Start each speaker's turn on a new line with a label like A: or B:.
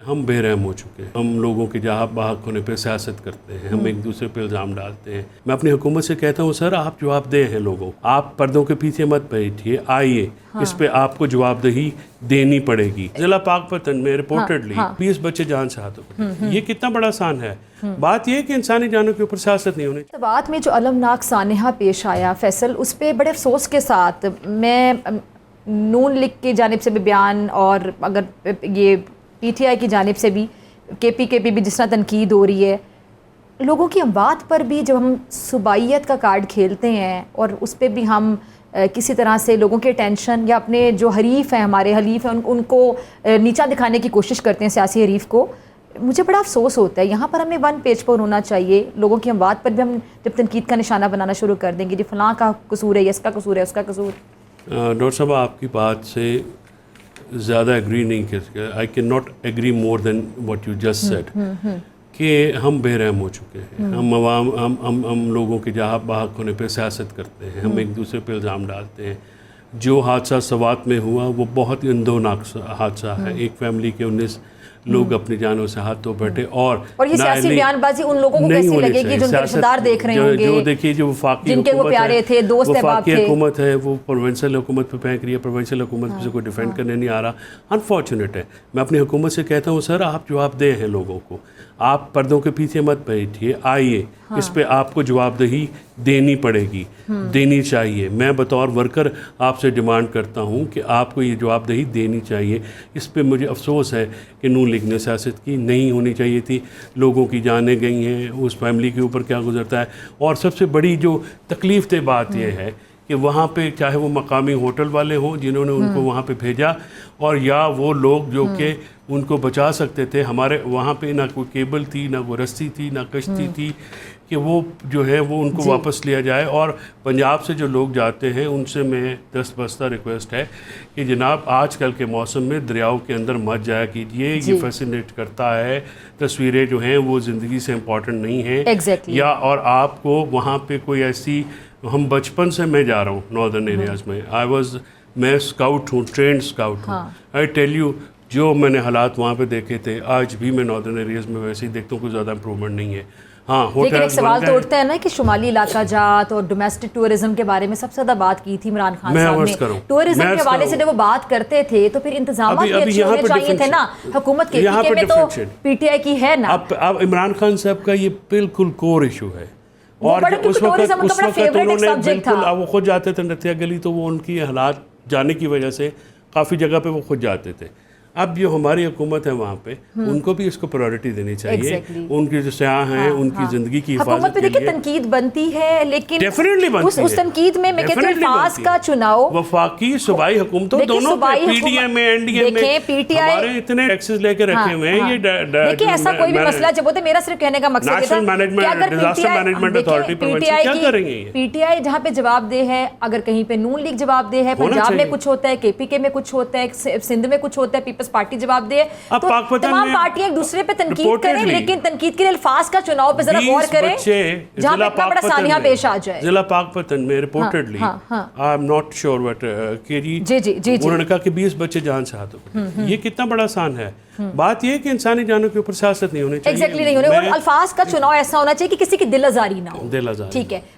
A: ہم بے رحم ہو چکے ہیں. ہم لوگوں کے جہاں بحق ہونے پہ سیاست کرتے ہیں, ہم ایک دوسرے پہ الزام ڈالتے ہیں. میں اپنی حکومت سے کہتا ہوں سر آپ جواب دہ ہیں لوگوں, آپ پردوں کے پیچھے مت بیٹھیے, آئیے اس پہ آپ کو جواب دہی دینی پڑے گی. ضلع پاکپتن میں رپورٹڈلی 20 بچے جان سے ہاتھوں پہ, یہ کتنا بڑا آسان ہے. بات یہ ہے کہ انسانی جانوں کے اوپر سیاست نہیں ہونی.
B: بات میں جو المناک سانحہ پیش آیا فیصل, اس پہ بڑے افسوس کے ساتھ میں نون لیگ کی جانب سے بھی بیان, اور اگر یہ پی ٹی آئی کی جانب سے بھی, کے پی بھی جس طرح تنقید ہو رہی ہے, لوگوں کی اموات پر بھی جب ہم صوبائیت کا کارڈ کھیلتے ہیں اور اس پہ بھی ہم کسی طرح سے لوگوں کے ٹینشن یا اپنے جو حریف ہیں, ہمارے حلیف ہیں, ان کو نیچا دکھانے کی کوشش کرتے ہیں سیاسی حریف کو, مجھے بڑا افسوس ہوتا ہے. یہاں پر ہمیں ون پیج پر ہونا چاہیے. لوگوں کی اموات پر بھی ہم جب تنقید کا نشانہ بنانا شروع کر دیں گے, جی فلاں کا قصور ہے, اس کا قصور ہے, اس کا قصور.
A: ڈاکٹر صاحب آپ کی بات سے زیادہ ایگری نہیں کر سکتے. I can not agree more than what you just said, کہ ہم بے رحم ہو چکے ہیں. ہم لوگوں کے جہاں بحق ہونے پہ سیاست کرتے ہیں, ہم ایک دوسرے پہ الزام ڈالتے ہیں. جو حادثہ سوات میں ہوا وہ بہت ہی اندوناک حادثہ ہے. ایک فیملی کے 19 لوگ اپنی جانوں سے ہاتھ دھو بیٹھے, اور
B: یہ سیاسی بیان بازی ان لوگوں کو کیسی لگے گی جو ان کے رشتہ دار دیکھ رہے ہوں گے,
A: جو دیکھیے جو وفاقی
B: جن کے وہ پیارے تھے, دوست احباب تھے.
A: حکومت ہے وہ پروونشل حکومت پہ پھینک رہی ہے, پروونشل حکومت پہ سے کوئی ڈیفینڈ کرنے نہیں آ رہا. انفارچونیٹ ہے. میں اپنی حکومت سے کہتا ہوں سر آپ جواب دہ ہیں لوگوں کو, آپ پردوں کے پیچھے مت بیٹھیے, آئیے اس پہ آپ کو جواب دہی دینی پڑے گی, دینی چاہیے. میں بطور ورکر آپ سے ڈیمانڈ کرتا ہوں کہ آپ کو یہ جواب دہی دینی چاہیے. اس پہ مجھے افسوس ہے کہ نون لیگ نے سیاست کی نہیں ہونی چاہیے تھی. لوگوں کی جانیں گئی ہیں, اس فیملی کے اوپر کیا گزرتا ہے. اور سب سے بڑی جو تکلیف دہ بات یہ ہے کہ وہاں پہ چاہے وہ مقامی ہوٹل والے ہوں جنہوں نے ان کو وہاں پہ بھیجا, اور یا وہ لوگ جو کہ ان کو بچا سکتے تھے. ہمارے وہاں پہ نہ کوئی کیبل تھی, نہ کوئی رسی تھی, نہ کشتی تھی کہ وہ جو ہے وہ ان کو واپس لیا جائے. اور پنجاب سے جو لوگ جاتے ہیں ان سے میں دستبستہ ریکویسٹ ہے کہ جناب آج کل کے موسم میں دریاؤں کے اندر مت جایا کیجیے. یہ فیسینیٹ کرتا ہے, تصویریں جو ہیں وہ زندگی سے امپورٹنٹ نہیں ہیں. یا اور آپ کو وہاں پہ کوئی ایسی, ہم بچپن سے میں جا رہا ہوں ناردرن ایریاز میں, میں اسکاؤٹ ہوں, ٹرینڈ اسکاؤٹ ہوں. آئی ٹیل یو جو میں نے حالات وہاں پہ دیکھے تھے آج بھی میں ناردرن ایریاز میں ویسے ہی دیکھتا ہوں, کوئی زیادہ امپرومنٹ نہیں ہے. ہاں
B: لیکن ایک سوال تو اٹھتا ہے نا کہ شمالی علاقہ جات اور ڈومیسٹک ٹورزم کے بارے میں سب سے زیادہ بات کی تھی عمران خان صاحب نے. ٹورزم کے حوالے سے جب وہ بات کرتے تھے تو پھر انتظامات بھی اچھے ہونے چاہیے تھے نا. حکومت کے پی کے میں تو پی ٹی آئی کی ہے نا.
A: اب عمران خان صاحب کا یہ بالکل کور ایشو ہے, اور اس وقت انہوں نے بالکل وہ خود جاتے تھے نتھیا گلی, تو وہ ان کی حالات جانے کی وجہ سے کافی جگہ پہ وہ خود جاتے تھے. اب جو ہماری حکومت ہے وہاں پہ ان کو بھی اس کو پرائیورٹی دینی چاہیے. ان کے جو سیاح ہیں ان کی زندگی کی حفاظت کے لیے
B: تنقید بنتی ہے, لیکن
A: ڈیفینیٹلی بنتی ہے.
B: اس تنقید میں کہتی ہوں الفاظ کا چناؤ,
A: وفاقی صوبائی حکومتوں دونوں پی ٹی ایم میں, این ڈی اے میں ہمارے اتنے ٹیکسز لے کے رکھے ہوئے ہیں. یہ
B: دیکھیں ایسا کوئی بھی مسئلہ جب ہوتا ہے, میرا صرف کہنے کا مقصد یہ تھا کہ اگر
A: ڈیزاسٹر مینجمنٹ اتھارٹی کیا کریں گے,
B: پی ٹی آئی جہاں پہ جواب دہ ہے, اگر کہیں پہ نون لیگ جواب دہ ہے, پنجاب میں کچھ ہوتا ہے, کے پی کے میں کچھ ہوتا ہے, سندھ میں کچھ ہوتا ہے, پیپلز پارٹی جواب دہ ہے, تو تمام پارٹیاں ایک دوسرے پہ تنقید کریں, لیکن تنقید کے لیے الفاظ کا چناؤ پہ ذرا غور کریں جہاں پہ اتنا بڑا سانحہ پیش آ جائے.
A: ضلع پاکپتن میں reportedly I am not sure but کہ انہوں نے کہا کہ 20 بچے جان سے ہاتھوں پہ. یہ کتنا بڑا آسان ہے. بات یہ ہے کہ انسانی جانوں کے اوپر سیاست نہیں ہونی چاہیے.
B: ایگزیکٹلی نہیں ہونے, اور الفاظ کا چناؤ ایسا ہونا چاہیے کہ کسی کی دل آزاری نہ ہو.
A: دل آزاری
B: ٹھیک ہے.